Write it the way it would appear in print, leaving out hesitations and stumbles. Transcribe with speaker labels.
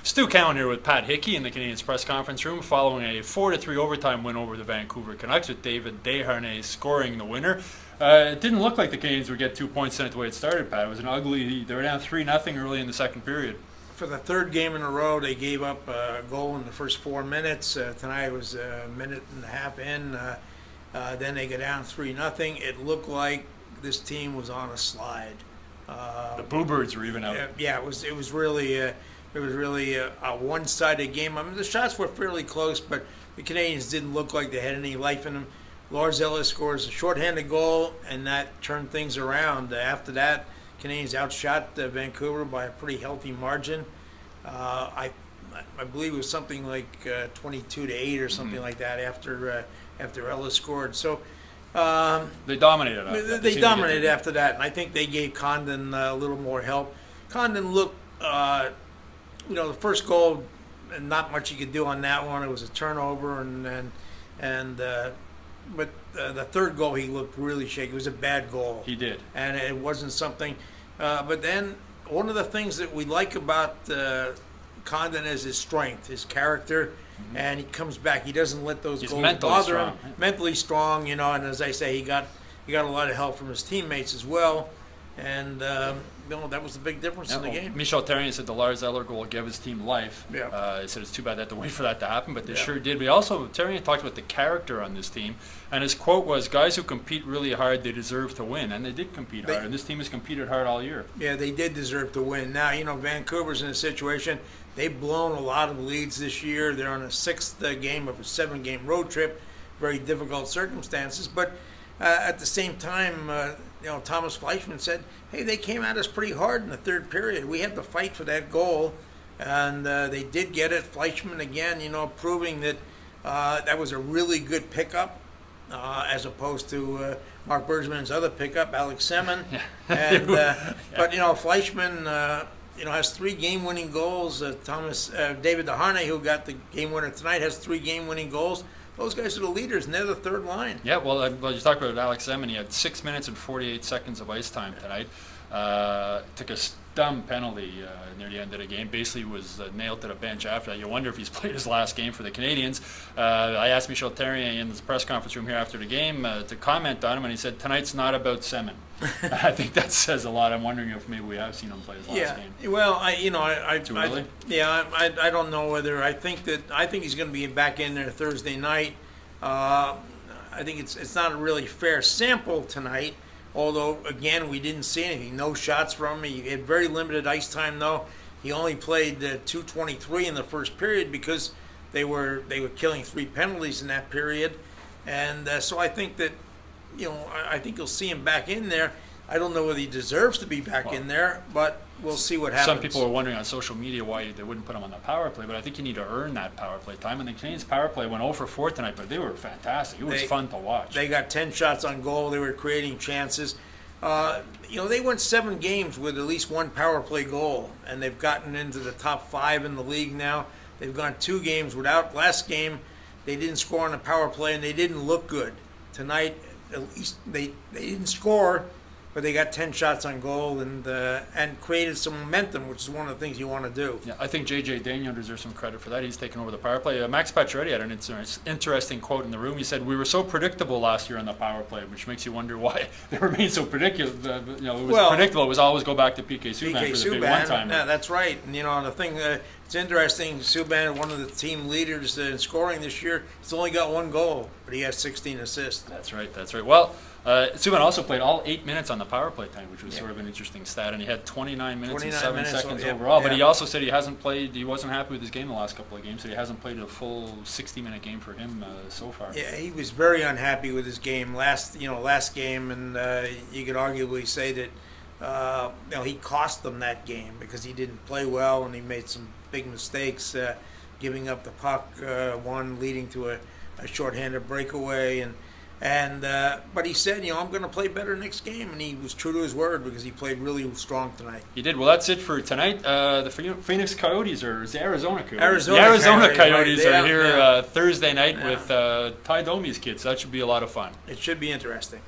Speaker 1: Stu Cowan here with Pat Hickey in the Canadiens press conference room following a 4-3 overtime win over the Vancouver Canucks with David Desharnais scoring the winner. It didn't look like the Canadiens would get 2 points tonight the way it started, Pat. It was an ugly, they were down 3-0 early in the second period.
Speaker 2: For the third game in a row, they gave up a goal in the first 4 minutes. Tonight it was a minute and a half in. Then they go down 3-0. It looked like this team was on a slide.
Speaker 1: The Boo-Birds were even out.
Speaker 2: Yeah, it was really a one-sided game. I mean, the shots were fairly close, but the Canadiens didn't look like they had any life in them. Lars Ellis scores a shorthanded goal, and that turned things around. After that, Canadiens outshot Vancouver by a pretty healthy margin. I believe it was something like 22-8 or something like that after Ellis scored. So
Speaker 1: they dominated.
Speaker 2: They dominated after that, and I think they gave Condon a little more help. Condon looked, the first goal, not much you could do on that one. It was a turnover, but the third goal he looked really shaky. It was a bad goal.
Speaker 1: He did,
Speaker 2: and it wasn't something. But then one of the things that we like about Condon is his strength, his character. And he comes back. He doesn't let those goals bother him. Mentally strong, and as I say, he got a lot of help from his teammates as well. And that was the big difference in the game.
Speaker 1: Michel Therrien said the Lars Eller goal gave his team life.
Speaker 2: Yeah.
Speaker 1: He said it's too bad they had to wait for that to happen, but they sure did. But also, Therrien talked about the character on this team, and his quote was, "Guys who compete really hard, they deserve to win," and they did compete hard. And this team has competed hard all year.
Speaker 2: Yeah, they did deserve to win. Now, Vancouver's in a situation. They've blown a lot of leads this year. They're on a 6th game of a 7-game road trip. Very difficult circumstances. But at the same time, Thomas Fleischmann said, hey, they came at us pretty hard in the third period. We had to fight for that goal, and they did get it. Fleischmann, again, proving that that was a really good pickup as opposed to Mark Bergevin's other pickup, Alex Semin. And, But, Fleischmann... has 3 game-winning goals. David Desharnais, who got the game winner tonight, has 3 game-winning goals. Those guys are the leaders, and they're the third line.
Speaker 1: Yeah, well, you talked about Alex Semin. He had 6 minutes and 48 seconds of ice time tonight. Took a dumb penalty near the end of the game. Basically was nailed to the bench after that. You wonder if he's played his last game for the Canadiens. I asked Michel Therrien in the press conference room here after the game to comment on him, and he said, tonight's not about Semin. I think that says a lot. I'm wondering if maybe we have seen him play his last game.
Speaker 2: Well,
Speaker 1: Too early?
Speaker 2: I don't know whether I think he's going to be back in there Thursday night. I think it's not a really fair sample tonight. Although, again, we didn't see anything. No shots from him. He had very limited ice time, though. He only played 2:23 in the first period because they were killing 3 penalties in that period. And so I think that, I think you'll see him back in there. I don't know whether he deserves to be back in there, but we'll see what happens.
Speaker 1: Some people are wondering on social media why they wouldn't put him on the power play, but I think you need to earn that power play time. And the Canadiens' power play went 0 for 4 tonight, but they were fantastic. It was fun to watch.
Speaker 2: They got 10 shots on goal. They were creating chances. They went 7 games with at least 1 power play goal, and they've gotten into the top 5 in the league now. They've gone 2 games without. Last game, they didn't score on the power play, and they didn't look good. Tonight, at least they didn't score, but they got 10 shots on goal and created some momentum, which is one of the things you want to do.
Speaker 1: Yeah, I think J.J. Daigneault deserves some credit for that. He's taken over the power play. Max Pacioretty had an interesting quote in the room. He said, "We were so predictable last year on the power play," which makes you wonder why they remain so predictable. It was predictable. It was always go back to PK Subban for the big one-timer.
Speaker 2: Yeah, that's right. And the thing, it's interesting. Subban, one of the team leaders in scoring this year, he's only got 1 goal, but he has 16 assists.
Speaker 1: That's right. Well. Subban also played all 8 minutes on the power play time, which was sort of an interesting stat, and he had 29 minutes and 7 seconds overall. But he also said he hasn't played. He wasn't happy with his game the last couple of games, so he hasn't played a full 60-minute game for him so far.
Speaker 2: Yeah, he was very unhappy with his game last game, and you could arguably say that he cost them that game because he didn't play well and he made some big mistakes, giving up the puck, one leading to a shorthanded breakaway but he said, I'm going to play better next game, and he was true to his word because he played really strong tonight.
Speaker 1: He did. Well, that's it for tonight. The Phoenix Coyotes, or the Arizona Coyotes?
Speaker 2: The Arizona
Speaker 1: Coyotes are here Thursday night with Ty Domi's kids. That should be a lot of fun.
Speaker 2: It should be interesting.